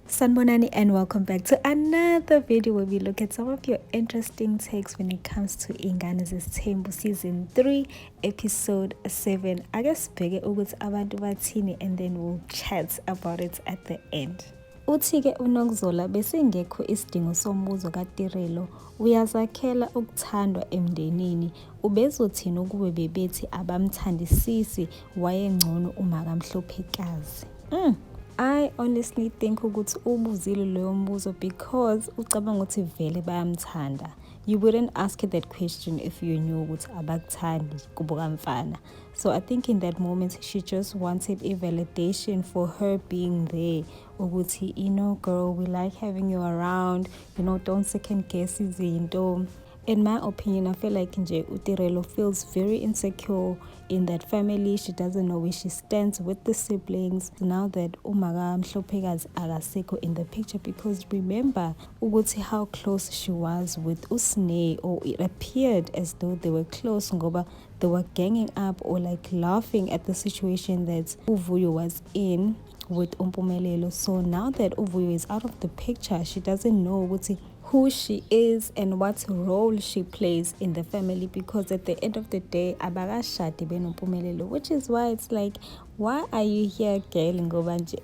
Sanbonani and welcome back to another video where we look at some of your interesting takes when it comes to Ingane Zesithembu season 3 episode 7. I guess bheke ukuthi abantu bathini and then we'll chat about it at the end. Uthi-ke uNokzola besingekho isidingo sombuzo kaTirelo, uyazakhela ukuthandwa emndenini, ubezothini ukube bebethi abamthandisisi wayengcono uma kamhlophekazi. I honestly think ukuthi ubuzile leyo mbuzo because ucabanga ukuthi vele bayamthanda. You wouldn't ask that question if you knew ukuthi abakuthandi kubo kamfana. So I think in that moment she just wanted a validation for her being there. Ukuthi, girl, we like having you around. Don't second guess izinto. In my opinion, I feel like nje uTirelo feels very insecure in that family. She doesn't know where she stands with the siblings now that uMaga Mhlophekazi akasekho in the picture, because remember ukuthi how close she was with uSne, or it appeared as though they were close ngoba they were ganging up or like laughing at the situation that Uvuyo was in with Mpumelelo. So now that Uvuyo is out of the picture, she doesn't know who she is and what role she plays in the family, because at the end of the day abakashadi benompumelelo, which is why it's like, why are you here, girl? Ngoba nje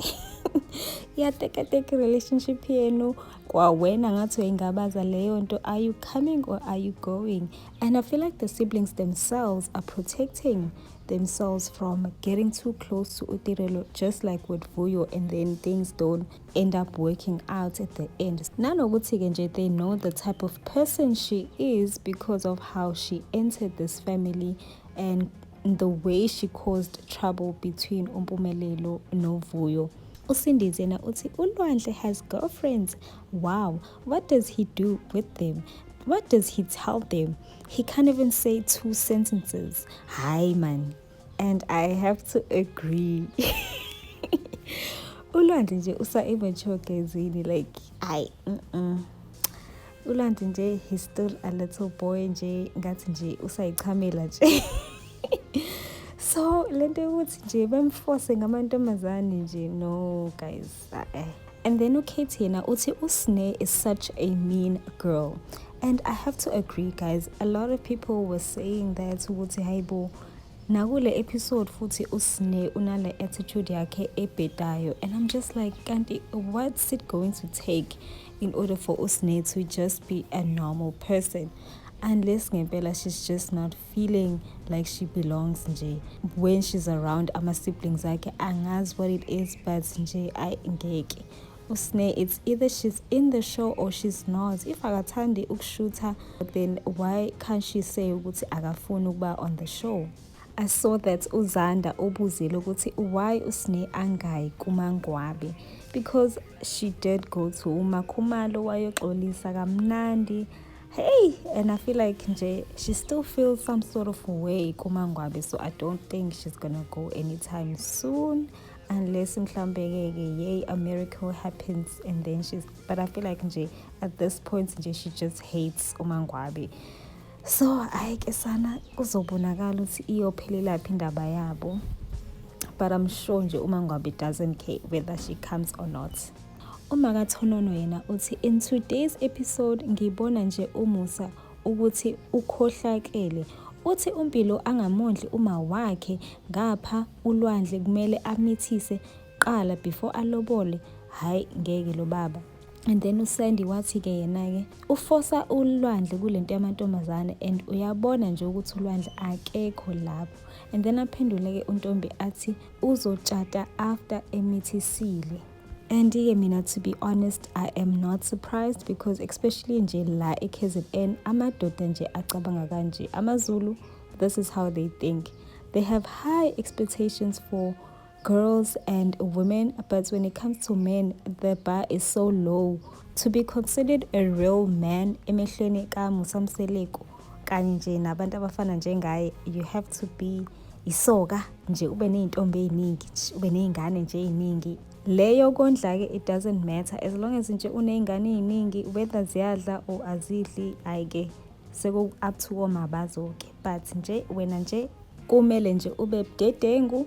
iyateka relationship yenu kwawena ngathi uyingabaza leyo nto. Are you coming or are you going? And I feel like the siblings themselves are protecting themselves from getting too close to uTirelo, just like with Vuyo, and then things don't end up working out at the end. Nanokuthi-ke nje they know the type of person she is because of how she entered this family and the way she caused trouble between Mpumelelo no Vuyo. uSindizena uthi uLwandle has girlfriends. Wow, what does he do with them? What does he tell them? He can't even say 2 sentences. Hi man. And I have to agree. uLwandle nje usa-immature gezini, like uLwandle nje he's still a little boy nje, ngathi nje usayichamela nje. So lento ukuthi nje bemforce ngamantombazane nje, no guys. And then uKatina uthi uSne is such a mean girl. And I have to agree, guys. A lot of people were saying that ukuthi hayibo nakule episode futhi uSne unale attitude yakhe ebhedayo, and I'm just like, kanti what's it going to take in order for uSne to just be a normal person? Unless ngempela she's just not feeling like she belongs nje when she's around ama siblings akhe. Angazi what it is, but nje ngeke uSne, it's either she's in the show or she's not. If akathandi ukushootha, then why can't she say ukuthi akafuni ukuba on the show? I saw that uZanda ubuzile ukuthi why uSne angayi kuMangwabi, because she did go to uMakhumalo wayoxolisa kamnandi. Hey, and I feel like nje she still feels some sort of way kuMangwabi, so I don't think she's gonna go anytime soon, unless mhlawumbe yay a miracle happens and then but I feel like nje at this point nje she just hates uMangwabi. So ayike sana kuzobonakala ukuthi iyophelelaphi indaba yabo, but I'm sure nje uMangwabi doesn't care whether she comes or not. uMakathonono yena uthi in today's episode ngibona nje uMusa ukuthi ukhohlakele. Uthi uMpilo angamondli uma wakhe, ngapha uLwandle kumele amithise qala before alobole. Hayi ngeke lo baba. And then uSandy wathi-ke yena-ke ufosa uLwandle kulento yamantombazane, and uyabona nje ukuthi uLwandle akekho lapho. And then aphendule-ke uNtombi athi uzotshata after emithisile. And mina, to be honest, I am not surprised, because especially nje la eKZN amadoda nje acabanga kanje. AmaZulu, this is how they think. They have high expectations for girls and women, but when it comes to men, the bar is so low. To be considered a real man emehlweni kaMusamseleko kanye nje nabantu abafana njengaye, you have to be isoka nje, ube ney'ntombi ey'ningi, ube ney'ngane nje ey'ningi. Leyo kondla-ke it doesn't matter, as long as nje uney'ngane ey'ningi, whether ziyadla or azidli, ayike seku up to omabazo-ke. But nje wena nje kumele nje ube budedengu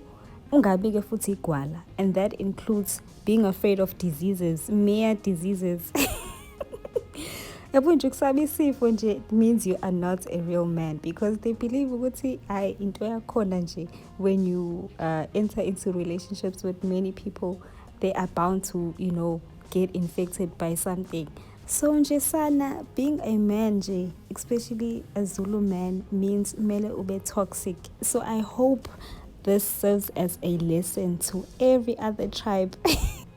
ungabi-ke futhi igwala, and that includes being afraid of diseases, mere diseases. Yabo nje ukusaba isifo nje, it means you are not a real man, because they believe ukuthi hayi into yakhona nje, when you enter into relationships with many people, they are bound to, get infected by something. So nje sana, being a man nje, especially a Zulu man, means mele ube toxic. So I hope this serves as a lesson to every other tribe.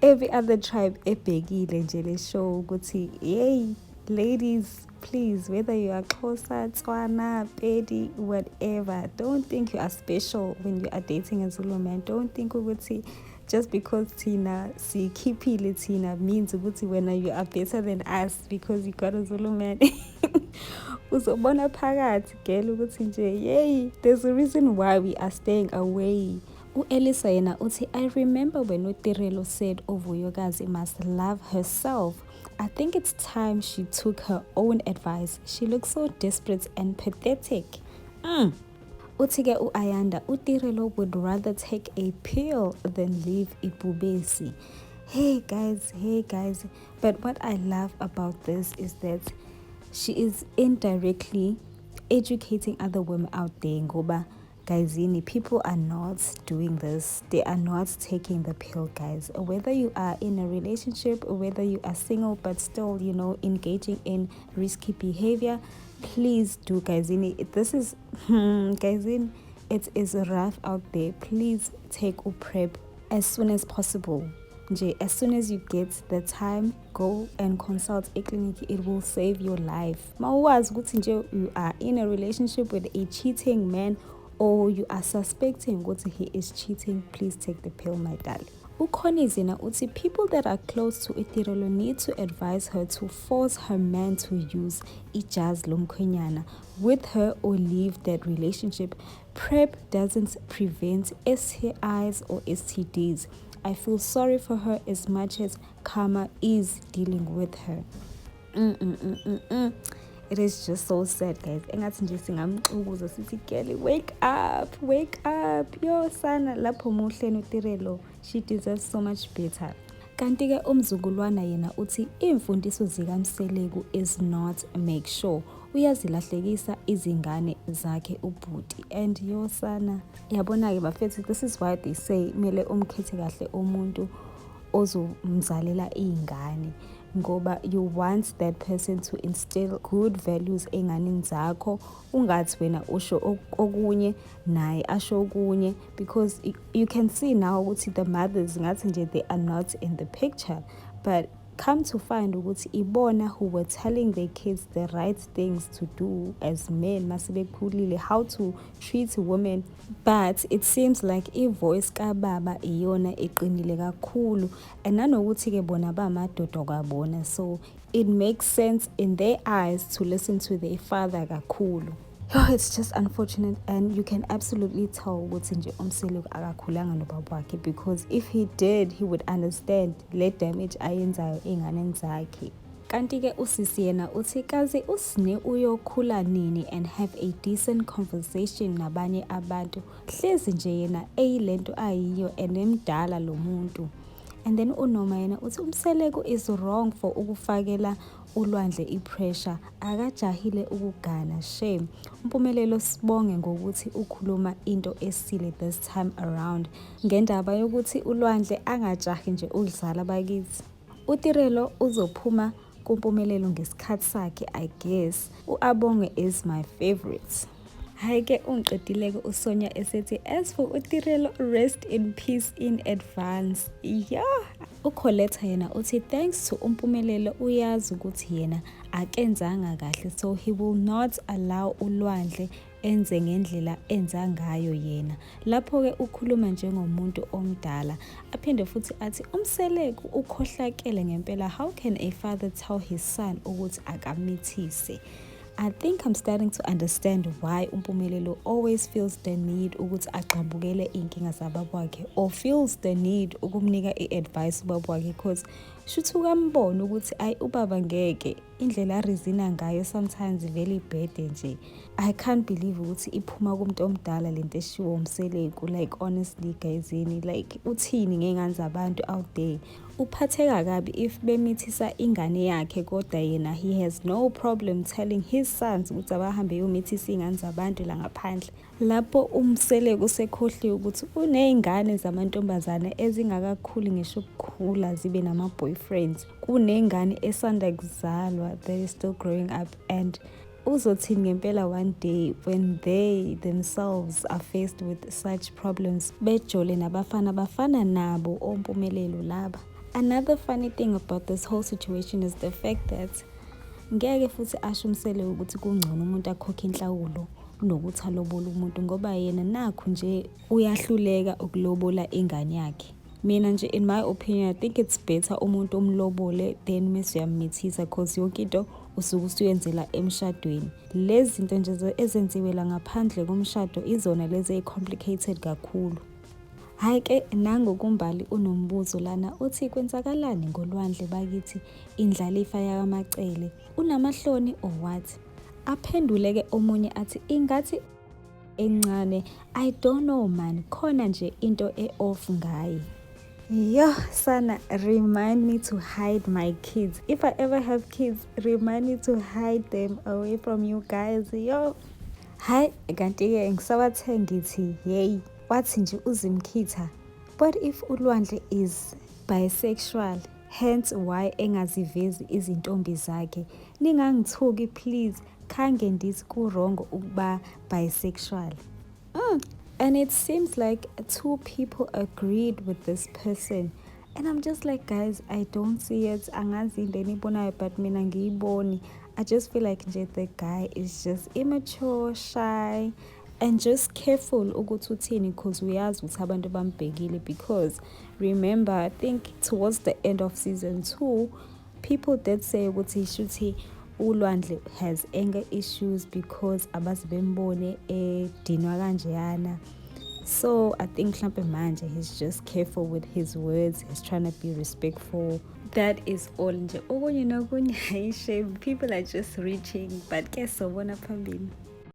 Every other tribe ebhekile nje le show ukuthi, hey ladies, please, whether you are Xhosa, Tswana, Pedi, whatever, don't think you are special when you are dating a Zulu man. Don't think ukuthi just because Tina sikhiphile Tina means ukuthi wena you are better than us because you got a Zulu man. Uzobona phakathi girl ukuthi nje, yay, there's a reason why we are staying away. U-Elisa yena uthi, I remember when uTirelo said uVuyokazi must love herself. I think it's time she took her own advice. She looks so desperate and pathetic. Uthi-ke u-Ayanda, uTirelo would rather take a pill than leave ibubesi. Hey guys. But what I love about this is that she is indirectly educating other women out there. Ngoba guysini, people are not doing this. They are not taking the pill, guys. Whether you are in a relationship or whether you are single but still, engaging in risky behavior, please do, guysini. This is, guysini, it is rough out there. Please take a PrEP as soon as possible. As soon as you get the time, go and consult a clinic. It will save your life. Mawazi ukuthi nje you are in a relationship with a cheating man, or you are suspecting ukuthi he is cheating, please take the pill, my darling. Ukhonizina uthi people that are close to Itirelo need to advise her to force her man to use ijazi lomkhwenyana with her or leave that relationship. PrEP doesn't prevent STIs or STDs. I feel sorry for her as much as karma is dealing with her. It is just so sad, guys. Engathi nje singamxukuza sithi girl, wake up. Yo sana lapho muhle uTirelo. She deserves so much better. Kanti ke umzukulwana yena uthi imfundiso zikaMseleku is not make sure uyazilahlekisa izingane zakhe ubhuti. And yo sana, yabona ke bafethu, this is why they say mele umkhethe kahle umuntu ozomzalela izingane, ngoba you want that person to instill good values enganeni zakho. Ungathi wena usho okunye naye asho okunye, because you can see now ukuthi the mothers ngathi nje they are not in the picture, but come to find ukuthi ibona who were telling their kids the right things to do as men masebekhulile, how to treat women. But it seems like i-voice kababa iyona eqinile kakhulu, and nanokuthi ke bona bamadoda kwabona, so it makes sense in their eyes to listen to their father kakhulu. It's just unfortunate, and you can absolutely tell ukuthi nje uMseleku akakhulanga nobaba wakhe, because if he did, he would understand le damage ayenzayo enganeni zakhe. Kanti ke usisi yena uthi kaze usine uyokhula nini and have a decent conversation nabanye abantu, hlezi nje yena eyilento ayiyo enemdala lo muntu. And then uNoma yena uthi uMseleku is wrong for ukufakela ulwandle ipressure, akajahile ukugana, shame. Umpumelelo sibonge ngokuthi ukhuluma into esile this time around ngendaba yokuthi ulwandle angajahi nje ukudlala bakithi. uTirelo uzophuma kumpumelelo ngesikhathi sakhe, I guess. uAbonge is my favorite. Hayi ke ungiqedile ke uSonya esethi as for uTirelo, rest in peace in advance. Yeah. uColetta yena uthi thanks to umpumelelo uyazi ukuthi yena akenzanga kahle, so he will not allow ulwandle enze ngendlela enza ngayo yena. Lapho ke ukhuluma njengomuntu omdala, aphinde futhi athi uMseleku ukhohlakele ngempela. How can a father tell his son ukuthi akamithise? I think I'm starting to understand why uMpumelelo always feels the need ukuthi agxambukele iy'nkinga zababa wakhe, or feels the need ukumnika i-advice ubaba wakhe, because shuthi ukambona ukuthi ayi ubaba ngeke indlela arizina ngayo sometimes vele ibhede nje. I can't believe ukuthi iphuma kumuntu omdala lento eshiwo umseleku, like honestly guyzini, like uthini ngey'ngane zabantu out there. Uphatheka kabi if bemithisa ingane yakhe kodwa yena he has no problem telling his sons ukuthi abahambe yomithisa iy'ngane zabantu la ngaphandle. Lapho umseleku usekhohliwe ukuthi uney'ngane zamantombazane ezingakakhuli ngisho ukukhula zibe nama-boyfriends, kunengane esanda kuzalwa that is still growing up, and uzothini ngempela one day when they themselves are faced with such problems, bejole nabafana bafana nabo oMpumelelo laba. Another funny thing about this whole situation is the fact that ngeke futhi asho umsele ukuthi kungcono umuntu akhokhe inhlawulo kunokuthi alobola umuntu, ngoba yena nakho nje uyahluleka ukulobola ingane yakhe. Mina nje in my opinion I think it's better umuntu umlobole than mase uyamithisa, because yonke into usuke usuyenzela emshadweni. Lezi zinto nje ezenziwe la ngaphandle komshado izona lezi ey-complicated kakhulu. Hayi ke nangokumbali unombuzo lana uthi kwenzakalani ngolwandle bakithi indlalifa yakamacele unamahloni or what? Aphendule ke omunye athi ingathi encane, I don't know man, khona nje into e-off ngaye. Yo sana, remind me to hide my kids. If I ever have kids, remind me to hide them away from you guys. Yo, hayi kanti ke ngisabathe ngithi hey, wathi nje uzimkhitha. What if uLwandle is bisexual, hence why engazivezi izintombi zakhe? Ningangithuki please, khange ndithi kurongo ukuba bisexual. And it seems like 2 people agreed with this person. And I'm just like, guys, I don't see it. Angazi indeni ibonayo, but mina ngiyiboni. I just feel like the guy is just immature, shy, and just careful ukuthi uthini, because uyazi ukuthi abantu bambhekile. Because remember, I think towards the end of season 2, people did say ukuthi shuthi uLwandle has anger issues because abazi bembone edinwa kanjeyana. So I think mhlampe manje he's just careful with his words, he's trying to be respectful. That is all nje. Okunye nokunye, shame, people are just reaching, but ke sobona phambili.